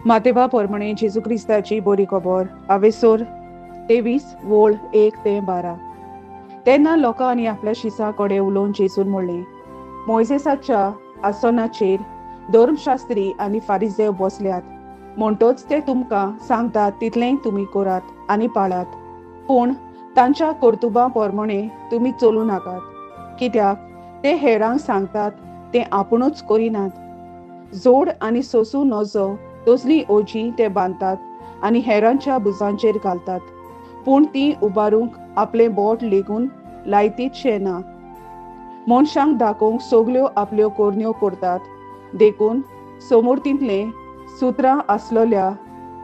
मातेवा परमणे जेजू क्रिस्ताची बरी खबर आवेसोर 23 वोळ 1 ते 12. तेन्ना लोकांनी आपल्या शिसा कडेन उलोवन जेजून म्हणलें, मोइसेसाच्या आसनाचेर धर्मशास्त्री आनी फारिजेव बसल्यात. म्हणटोच ते तुमकां सांगतात तितलें तुमी करात आनी पाळात. पूण तांच्या कर्तुबां परमणे तुमी चलूं नाकात, कित्याक ते हेरांक सांगतात ते आपुणूच करिनात. जोड आनी सोंसू नजो तसली ओजी ते बांदतात आनी हेरांच्या भुजांचेर घालतात, पूण ती उबारूंक आपलें बोट लेगून लायतीतशे ना. मनशांक दाखोवंक सगल्यो आपल्यो कोरण्यो करतात, देखून समोर्तींतले सुत्रां आसलोल्या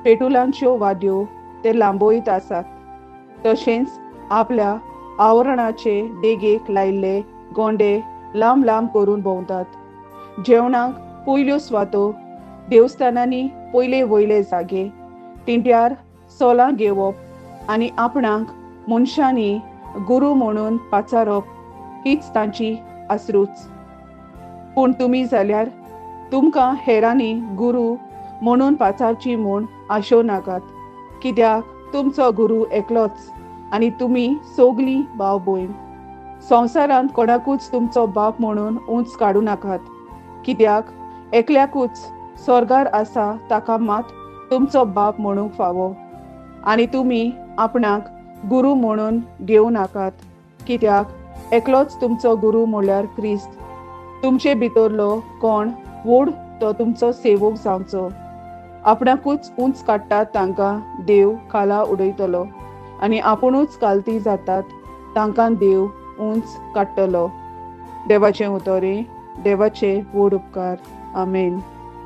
पेटुलांच्यो वाद्यो ते लांबोयत आसात. तशेंच आपल्या आवरणाचे देगेक लायिल्ले गोंडे लांब लांब करून भोंवतात. जेवणाक पयल्यो सुवातो, देवस्थानांनी पयले वयले जागे, तिंट्यार सोलां घेवप आनी आपणाक मनशांनी गुरू म्हणून पाचारप हीच तांची आसरूच. पूण तुमी जाल्यार तुमकां हेरांनी गुरू म्हणून पाचारची म्हूण आशेव नाकात, कित्याक तुमचो गुरू एकलोच आनी तुमी सगलीं भाव भयण. संवसारांत कोणाकूच तुमचो बाप म्हणून उंच काडूं नाकात, कित्याक एकल्याकूच स्वर्गार आसा ताका मात तुमचो बाप म्हणूंक फावो. आनी तुमी आपणाक गुरू म्हणून घेवं नाकात, कित्याक एकलोच तुमचो गुरू म्हणल्यार क्रिस्त. तुमचे भितरलो कोण व्हड तो तुमचो सेवक जावचो. आपणाकूच उंच काडटात तांकां देव खाला उडयतलो, आनी आपुणूच कालती जातात तांकां देव उंच काडटलो. देवाचें उतोरें, देवाचे व्हड उपकार. आमेन.